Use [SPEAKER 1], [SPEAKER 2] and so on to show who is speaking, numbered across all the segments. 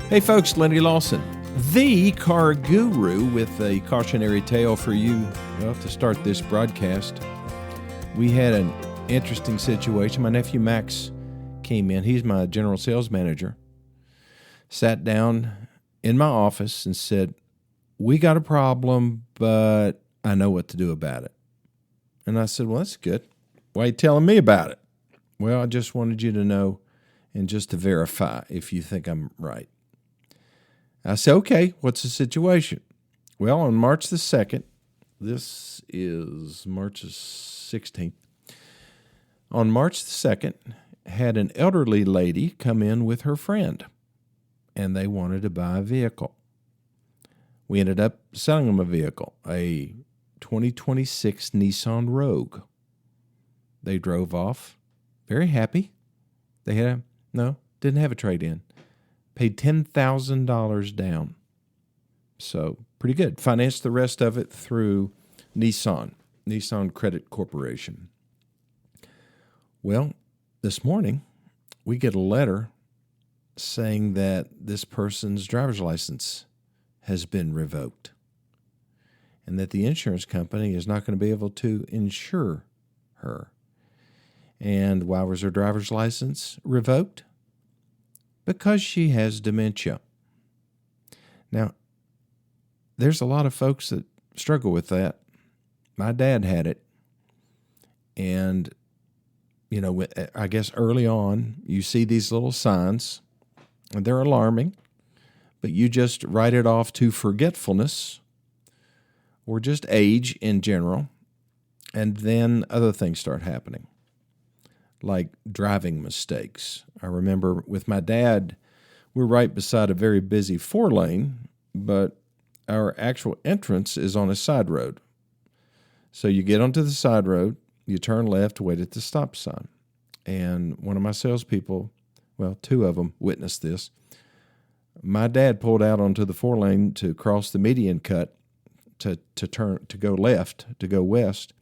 [SPEAKER 1] Hey folks, Lenny Lawson, the car guru, with a cautionary tale for you, to start this broadcast. We had an interesting situation. My nephew Max came in. He's my general sales manager. Sat down in my office and said, "We got a problem, but I know what to do about it." And I said, "Well, that's good. Why are you telling me about it?" "Well, I just wanted you to know and just to verify if you think I'm right." I said, "Okay, what's the situation?" "Well, on March the 2nd, this is March the 16th. On March the 2nd, had an elderly lady come in with her friend, and they wanted to buy a vehicle. We ended up selling them a vehicle, a 2026 Nissan Rogue. They drove off very happy. They didn't have a trade-in. Paid $10,000 down. So pretty good. Financed the rest of it through Nissan Credit Corporation. Well, this morning we get a letter saying that this person's driver's license has been revoked and that the insurance company is not going to be able to insure her. And why was her driver's license revoked? Because she has dementia. Now, there's a lot of folks that struggle with that. My dad had it. And, I guess early on, you see these little signs, and they're alarming, but you just write it off to forgetfulness or just age in general, and then other things start happening, like driving mistakes. I remember with my dad, we're right beside a very busy 4-lane, but our actual entrance is on a side road. So you get onto the side road, you turn left, wait at the stop sign. And one of my salespeople, two of them witnessed this. My dad pulled out onto the 4-lane to cross the median cut to turn, to go left, to go west.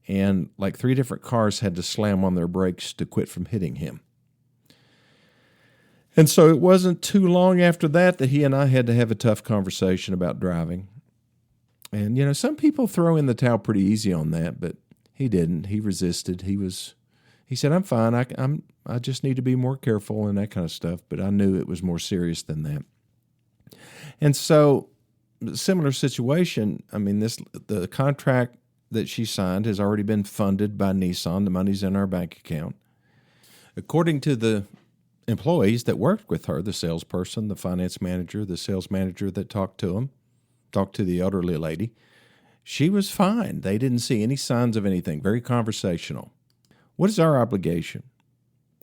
[SPEAKER 1] And like 3 different cars had to slam on their brakes to quit from hitting him. And so it wasn't too long after that he and I had to have a tough conversation about driving. And, some people throw in the towel pretty easy on that, but he didn't. He resisted. He said, "I'm fine. I just need to be more careful," and that kind of stuff. But I knew it was more serious than that. And so, similar situation. The contract that she signed has already been funded by Nissan. The money's in our bank account. According to the employees that worked with her, the salesperson, the finance manager, the sales manager that talked to the elderly lady, she was fine. They didn't see any signs of anything. Very conversational. What is our obligation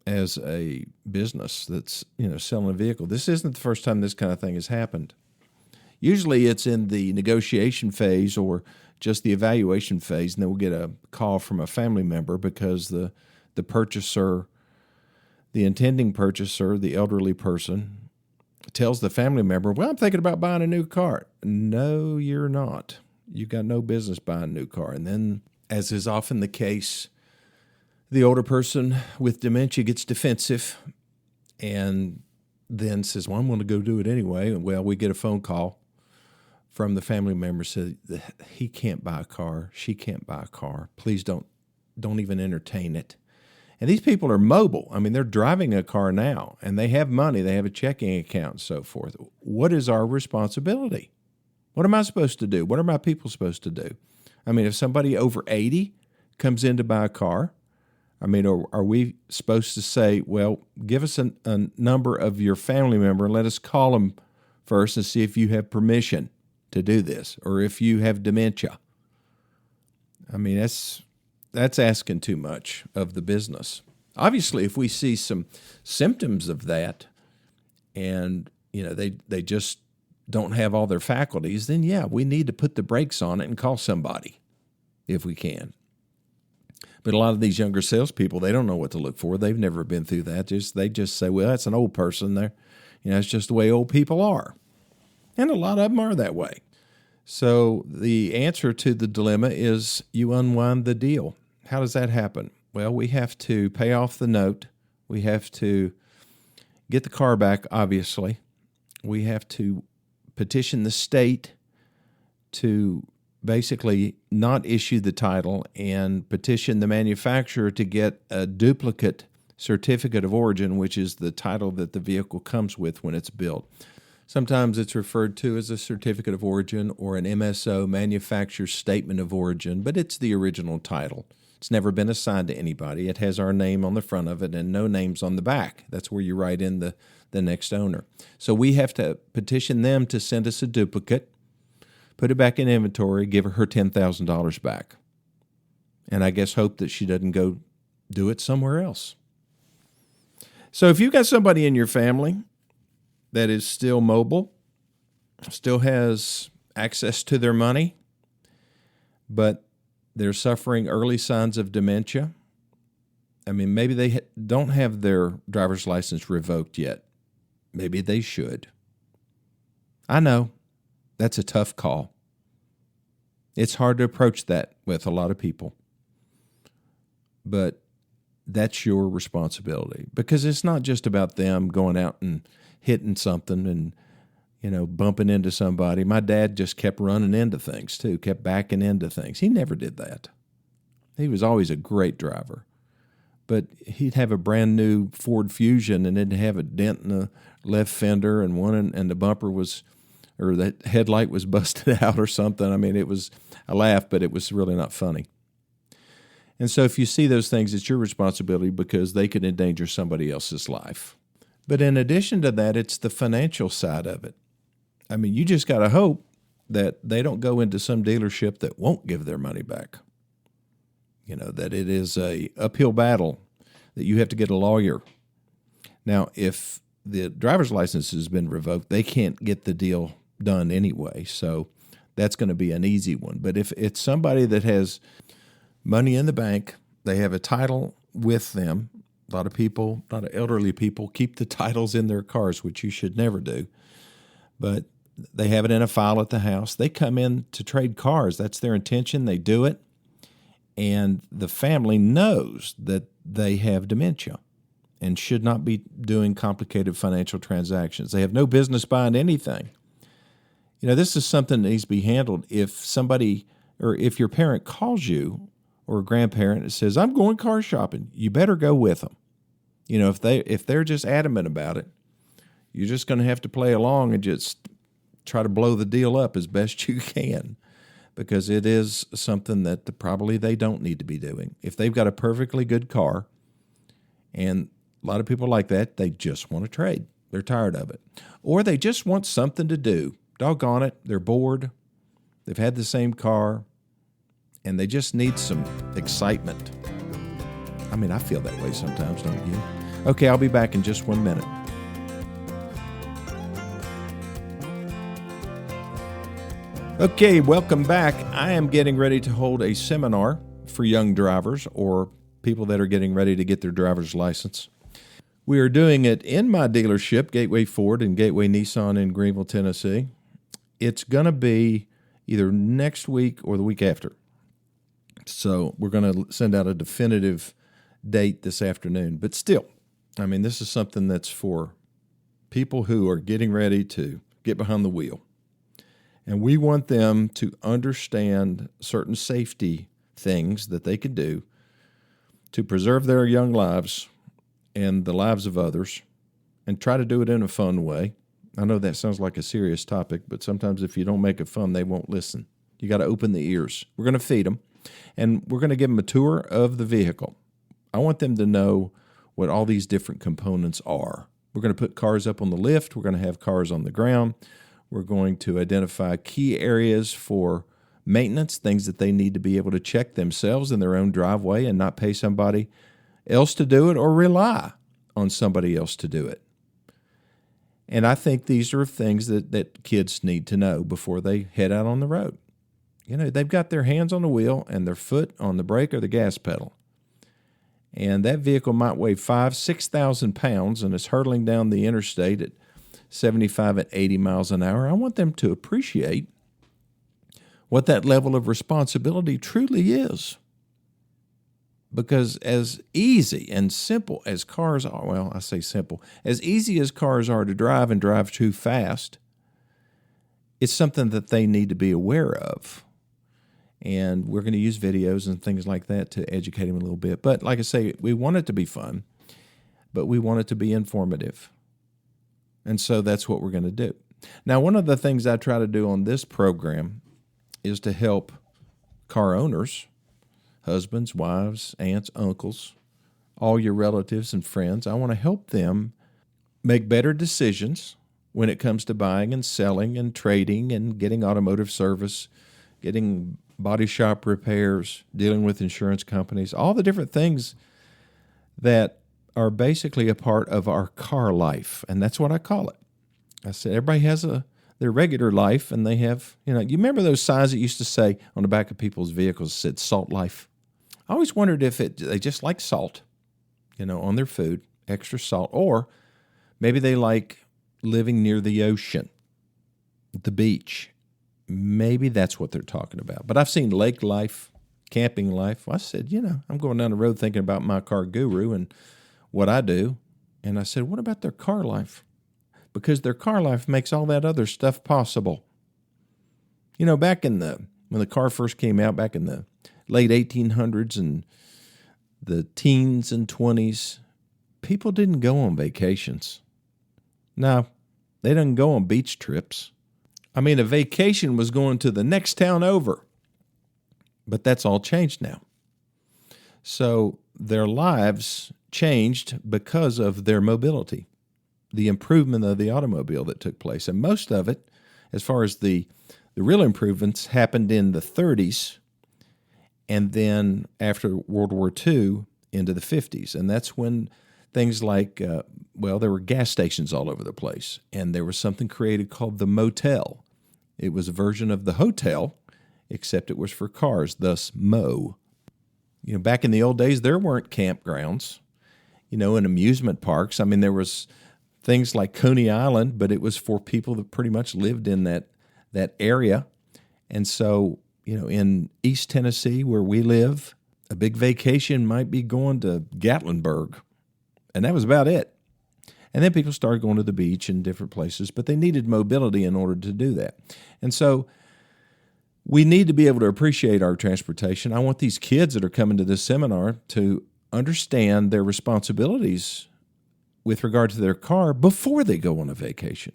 [SPEAKER 1] as a business that's, selling a vehicle? This isn't the first time this kind of thing has happened. Usually it's in the negotiation phase or just the evaluation phase, and then we'll get a call from a family member because the purchaser, the intending purchaser, the elderly person, tells the family member, "Well, I'm thinking about buying a new car." No, you're not. You've got no business buying a new car. And then, as is often the case, the older person with dementia gets defensive and then says, "Well, I'm going to go do it anyway." And we get a phone call from the family member said, "He can't buy a car. She can't buy a car. Please don't even entertain it." And these people are mobile. They're driving a car now, and they have money. They have a checking account and so forth. What is our responsibility? What am I supposed to do? What are my people supposed to do? If somebody over 80 comes in to buy a car, are we supposed to say, "Well, give us a number of your family member and let us call them first and see if you have permission to do this, or if you have dementia"? That's asking too much of the business. Obviously, if we see some symptoms of that and, they just don't have all their faculties, then we need to put the brakes on it and call somebody if we can. But a lot of these younger salespeople, they don't know what to look for. They've never been through that. They just say, "Well, that's an old person. It's just the way old people are." And a lot of them are that way. So the answer to the dilemma is you unwind the deal. How does that happen? Well, we have to pay off the note. We have to get the car back, obviously. we have to petition the state to basically not issue the title and petition the manufacturer to get a duplicate certificate of origin, which is the title that the vehicle comes with when it's built. Sometimes it's referred to as a certificate of origin or an MSO, manufacturer's statement of origin, but it's the original title. It's never been assigned to anybody. It has our name on the front of it and no names on the back. That's where you write in the next owner. So we have to petition them to send us a duplicate, put it back in inventory, give her $10,000 back. And I guess hope that she doesn't go do it somewhere else. So if you've got somebody in your family that is still mobile, still has access to their money, but they're suffering early signs of dementia. I mean, maybe they don't have their driver's license revoked yet. Maybe they should. I know that's a tough call. It's hard to approach that with a lot of people. But that's your responsibility, because it's not just about them going out and hitting something and, bumping into somebody. My dad just kept running into things too, kept backing into things. He never did that. He was always a great driver. But he'd have a brand new Ford Fusion and it'd have a dent in the left fender and the bumper was, or the headlight was busted out or something. I mean, it was a laugh, but it was really not funny. And so if you see those things, it's your responsibility because they could endanger somebody else's life. But in addition to that, it's the financial side of it. I mean, you just got to hope that they don't go into some dealership that won't give their money back. That it is a uphill battle, that you have to get a lawyer. Now, if the driver's license has been revoked, they can't get the deal done anyway. So that's going to be an easy one. But if it's somebody that has money in the bank, they have a title with them. A lot of elderly people keep the titles in their cars, which you should never do. But they have it in a file at the house. They come in to trade cars. That's their intention. They do it. And the family knows that they have dementia and should not be doing complicated financial transactions. They have no business buying anything. This is something that needs to be handled. If somebody, or if your parent calls you or a grandparent and says, "I'm going car shopping," you better go with them. If they're just adamant about it, you're just going to have to play along and just try to blow the deal up as best you can, because it is something that probably they don't need to be doing. If they've got a perfectly good car, and a lot of people like that, they just want to trade. They're tired of it. Or they just want something to do. Doggone it, they're bored. They've had the same car, and they just need some excitement. I mean, I feel that way sometimes, don't you? Okay, I'll be back in just 1 minute. Okay, welcome back. I am getting ready to hold a seminar for young drivers or people that are getting ready to get their driver's license. We are doing it in my dealership, Gateway Ford and Gateway Nissan in Greenville, Tennessee. It's going to be either next week or the week after. So we're going to send out a definitive date this afternoon. But still, I mean, this is something that's for people who are getting ready to get behind the wheel. And we want them to understand certain safety things that they could do to preserve their young lives and the lives of others, and try to do it in a fun way. I know that sounds like a serious topic, but sometimes if you don't make it fun, they won't listen. You got to open the ears. We're going to feed them, and we're going to give them a tour of the vehicle. I want them to know what all these different components are. We're going to put cars up on the lift. We're going to have cars on the ground. We're going to identify key areas for maintenance, things that they need to be able to check themselves in their own driveway and not pay somebody else to do it or rely on somebody else to do it. And I think these are things that kids need to know before they head out on the road. They've got their hands on the wheel and their foot on the brake or the gas pedal. And that vehicle might weigh 6,000 pounds and is hurtling down the interstate at 75 and 80 miles an hour. I want them to appreciate what that level of responsibility truly is. Because as easy and simple as cars are, well, I say simple, as easy as cars are to drive and drive too fast, it's something that they need to be aware of. And we're going to use videos and things like that to educate them a little bit. But like I say, we want it to be fun, but we want it to be informative. And so that's what we're going to do. Now, one of the things I try to do on this program is to help car owners, husbands, wives, aunts, uncles, all your relatives and friends. I want to help them make better decisions when it comes to buying and selling and trading and getting automotive service, getting body shop repairs, dealing with insurance companies, all the different things that are basically a part of our car life. And that's what I call it. I said, everybody has their regular life, and they have, you remember those signs that used to say on the back of people's vehicles said salt life? I always wondered if they just like salt, on their food, extra salt, or maybe they like living near the ocean, the beach. Maybe that's what they're talking about. But I've seen lake life, camping life. I said, I'm going down the road thinking about my car guru and what I do. And I said, what about their car life? Because their car life makes all that other stuff possible. Back when the car first came out, back in the late 1800s and the teens and 20s, people didn't go on vacations. No, they didn't go on beach trips. A vacation was going to the next town over. But that's all changed now. So their lives changed because of their mobility, the improvement of the automobile that took place. And most of it, as far as the real improvements, happened in the 30s and then after World War II into the 50s. And that's when things like, there were gas stations all over the place. And there was something created called the motel. It was a version of the hotel, except it was for cars, thus Mo. Back in the old days, there weren't campgrounds, and amusement parks. There was things like Coney Island, but it was for people that pretty much lived in that area. And so, in East Tennessee, where we live, a big vacation might be going to Gatlinburg. And that was about it. And then people started going to the beach and different places, but they needed mobility in order to do that. And so we need to be able to appreciate our transportation. I want these kids that are coming to this seminar to understand their responsibilities with regard to their car before they go on a vacation.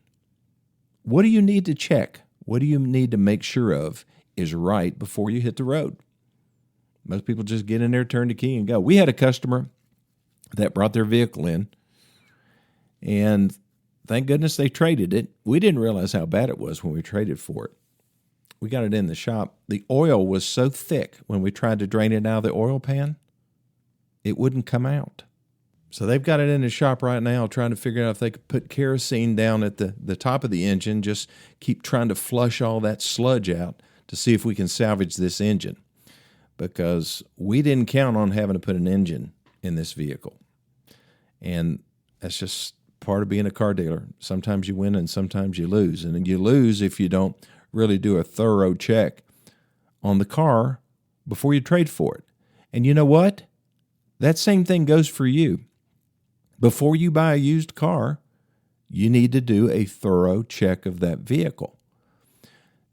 [SPEAKER 1] What do you need to check? What do you need to make sure of is right before you hit the road? Most people just get in there, turn the key, and go. We had a customer that brought their vehicle in, and thank goodness they traded it. We didn't realize how bad it was when we traded for it. We got it in the shop. The oil was so thick when we tried to drain it out of the oil pan, it wouldn't come out. So they've got it in the shop right now trying to figure out if they could put kerosene down at the top of the engine, just keep trying to flush all that sludge out to see if we can salvage this engine, because we didn't count on having to put an engine in this vehicle. And that's just part of being a car dealer. Sometimes you win and sometimes you lose. And you lose if you don't really do a thorough check on the car before you trade for it. And you know what? That same thing goes for you. Before you buy a used car, you need to do a thorough check of that vehicle.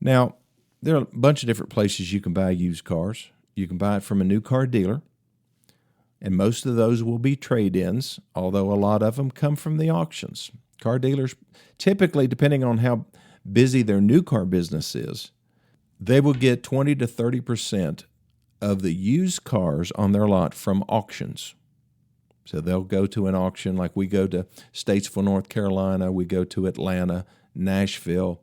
[SPEAKER 1] Now, there are a bunch of different places you can buy used cars. You can buy it from a new car dealer, and most of those will be trade-ins, although a lot of them come from the auctions. Car dealers, typically, depending on how busy their new car business is, they will get 20 to 30% of the used cars on their lot from auctions. So they'll go to an auction like we go to Statesville, North Carolina, we go to Atlanta, Nashville.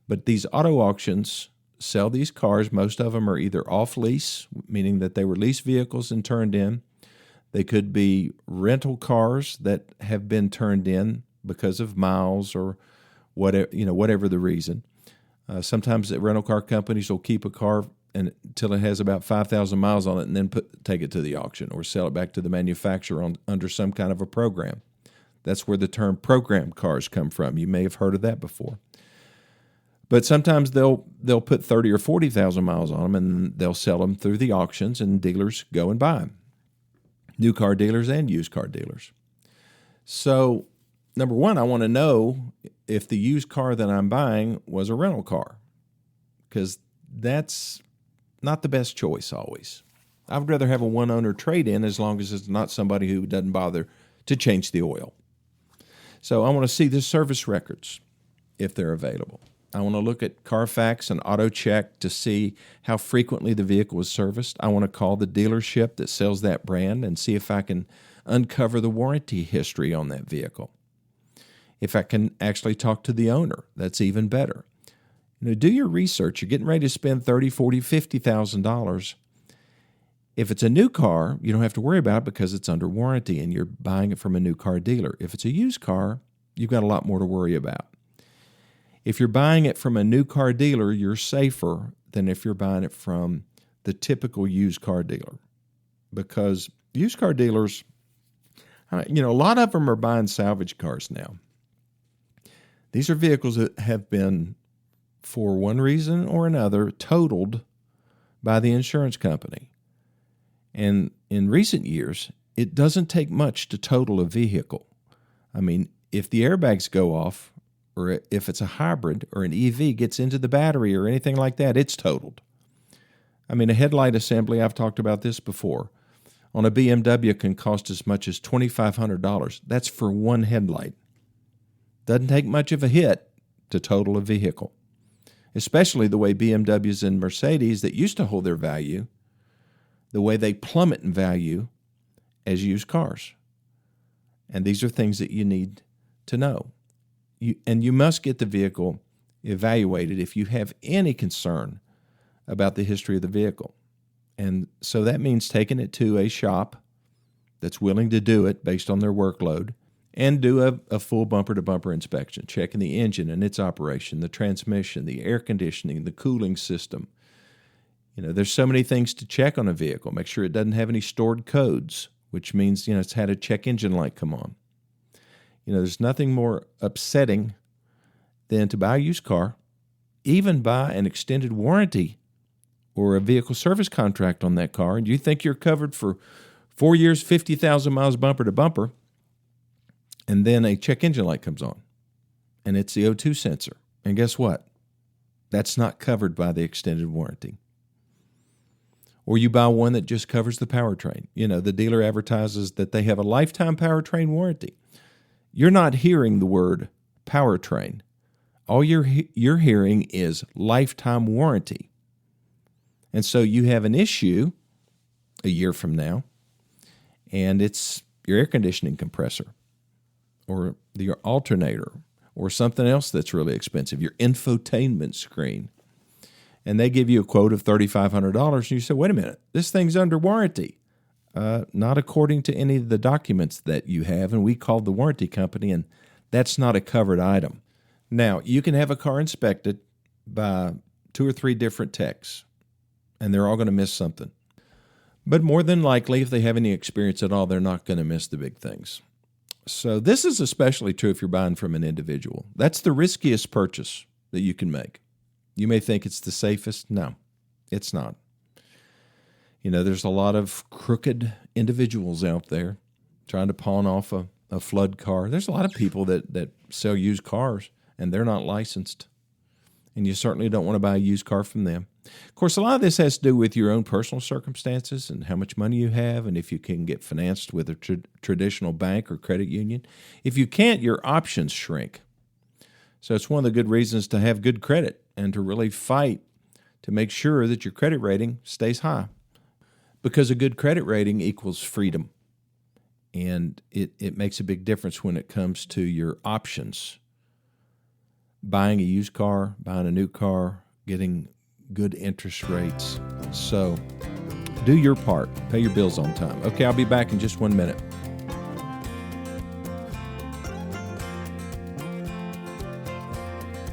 [SPEAKER 1] But these auto auctions sell these cars. Most of them are either off lease, meaning that they were leased vehicles and turned in. They could be rental cars that have been turned in because of miles or whatever the reason. Sometimes the rental car companies will keep a car until it has about 5,000 miles on it and then take it to the auction or sell it back to the manufacturer under some kind of a program. That's where the term program cars come from. You may have heard of that before. But sometimes they'll put 30 or 40,000 miles on them and they'll sell them through the auctions and dealers go and buy them. new car dealers and used car dealers. So, number one, I want to know if the used car that I'm buying was a rental car, because that's not the best choice always. I would rather have a one-owner trade-in as long as it's not somebody who doesn't bother to change the oil. So I want to see the service records if they're available. I want to look at Carfax and AutoCheck to see how frequently the vehicle was serviced. I want to call the dealership that sells that brand and see if I can uncover the warranty history on that vehicle. If I can actually talk to the owner, that's even better. Do your research. You're getting ready to spend $30,000, $40,000, $50,000. If it's a new car, you don't have to worry about it because it's under warranty and you're buying it from a new car dealer. If it's a used car, you've got a lot more to worry about. If you're buying it from a new car dealer, you're safer than if you're buying it from the typical used car dealer, because used car dealers, a lot of them are buying salvage cars now. These are vehicles that have been, for one reason or another, totaled by the insurance company. And in recent years, it doesn't take much to total a vehicle. I mean, if the airbags go off, or if it's a hybrid or an EV gets into the battery or anything like that, it's totaled. I mean, a headlight assembly, I've talked about this before, on a BMW can cost as much as $2,500. That's for one headlight. Doesn't take much of a hit to total a vehicle, especially the way BMWs and Mercedes that used to hold their value, the way they plummet in value as used cars. And these are things that you need to know. You must get the vehicle evaluated if you have any concern about the history of the vehicle. And so that means taking it to a shop that's willing to do it based on their workload and do a full bumper-to-bumper inspection, checking the engine and its operation, the transmission, the air conditioning, the cooling system. There's so many things to check on a vehicle. Make sure it doesn't have any stored codes, which means, it's had a check engine light come on. There's nothing more upsetting than to buy a used car, even buy an extended warranty or a vehicle service contract on that car, and you think you're covered for 4 years, 50,000 miles bumper to bumper, and then a check engine light comes on, and it's the O2 sensor. And guess what? That's not covered by the extended warranty. Or you buy one that just covers the powertrain. The dealer advertises that they have a lifetime powertrain warranty. You're not hearing the word powertrain. All you're hearing is lifetime warranty. And so you have an issue a year from now, and it's your air conditioning compressor or your alternator or something else that's really expensive, your infotainment screen. And they give you a quote of $3,500, and you say, wait a minute, this thing's under warranty. Not according to any of the documents that you have, and we called the warranty company, and that's not a covered item. Now, you can have a car inspected by 2 or 3 different techs, and they're all going to miss something. But more than likely, if they have any experience at all, they're not going to miss the big things. So this is especially true if you're buying from an individual. That's the riskiest purchase that you can make. You may think it's the safest. No, it's not. There's a lot of crooked individuals out there trying to pawn off a flood car. There's a lot of people that sell used cars, and they're not licensed. And you certainly don't want to buy a used car from them. Of course, a lot of this has to do with your own personal circumstances and how much money you have and if you can get financed with a traditional bank or credit union. If you can't, your options shrink. So it's one of the good reasons to have good credit and to really fight to make sure that your credit rating stays high. Because a good credit rating equals freedom. And it makes a big difference when it comes to your options. Buying a used car, buying a new car, getting good interest rates. So do your part. Pay your bills on time. Okay, I'll be back in just 1 minute.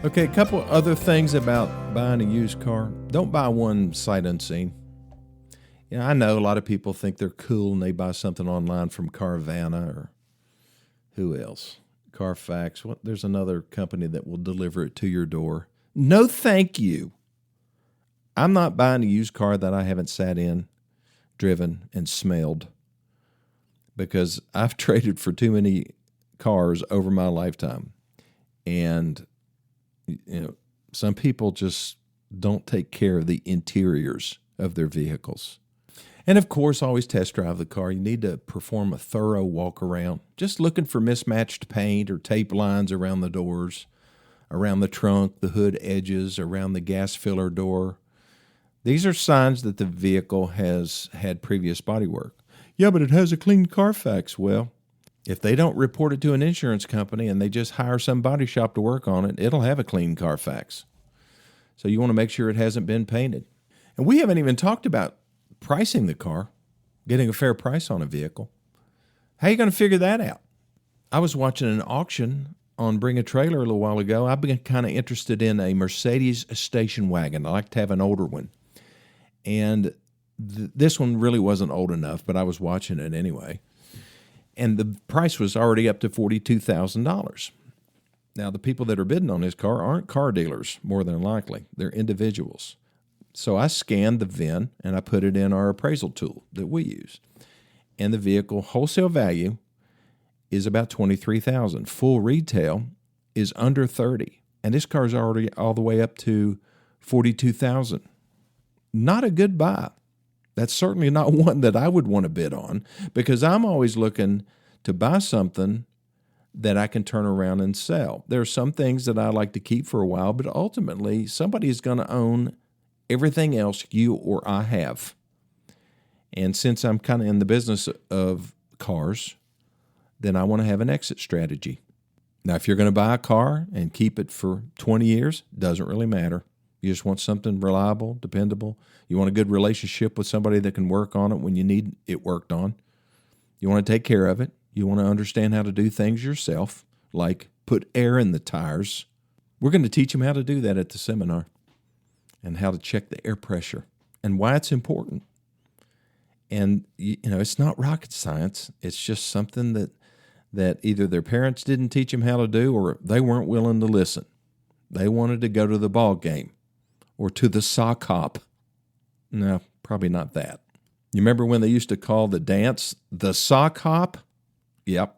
[SPEAKER 1] Okay, a couple other things about buying a used car. Don't buy one sight unseen. I know a lot of people think they're cool and they buy something online from Carvana or who else? Carfax. There's another company that will deliver it to your door. No, thank you. I'm not buying a used car that I haven't sat in, driven, and smelled because I've traded for too many cars over my lifetime. And, some people just don't take care of the interiors of their vehicles. And of course, always test drive the car. You need to perform a thorough walk around, just looking for mismatched paint or tape lines around the doors, around the trunk, the hood edges, around the gas filler door. These are signs that the vehicle has had previous body work. Yeah, but it has a clean Carfax. Well, if they don't report it to an insurance company and they just hire some body shop to work on it, it'll have a clean Carfax. So you want to make sure it hasn't been painted. And we haven't even talked about pricing the car, getting a fair price on a vehicle. How are you going to figure that out? I was watching an auction on Bring a Trailer a little while ago. I've been kind of interested in a Mercedes station wagon. I like to have an older one. And this one really wasn't old enough, but I was watching it anyway. And the price was already up to $42,000. Now, the people that are bidding on this car aren't car dealers, more than likely. They're individuals. So I scanned the VIN and I put it in our appraisal tool that we use. And the vehicle wholesale value is about $23,000. Full retail is under $30,000. And this car is already all the way up to $42,000. Not a good buy. That's certainly not one that I would want to bid on, because I'm always looking to buy something that I can turn around and sell. There are some things that I like to keep for a while, but ultimately somebody is going to own everything else you or I have. And since I'm kind of in the business of cars, then I want to have an exit strategy. Now, if you're going to buy a car and keep it for 20 years, doesn't really matter. You just want something reliable, dependable. You want a good relationship with somebody that can work on it when you need it worked on. You want to take care of it. You want to understand how to do things yourself, like put air in the tires. We're going to teach them how to do that at the seminar, and how to check the air pressure and why it's important. And, it's not rocket science. It's just something that either their parents didn't teach them how to do, or they weren't willing to listen. They wanted to go to the ball game or to the sock hop. No, probably not that. You remember when they used to call the dance the sock hop? Yep,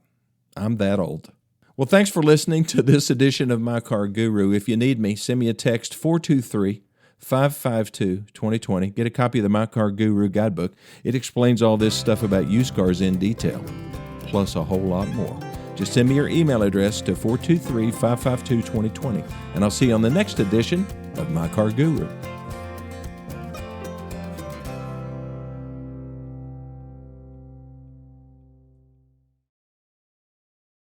[SPEAKER 1] I'm that old. Well, thanks for listening to this edition of My Car Guru. If you need me, send me a text, 423-552-2020. Get a copy of the My Car Guru guidebook. It explains all this stuff about used cars in detail, plus a whole lot more. Just send me your email address to 423-552-2020, and I'll see you on the next edition of My Car Guru.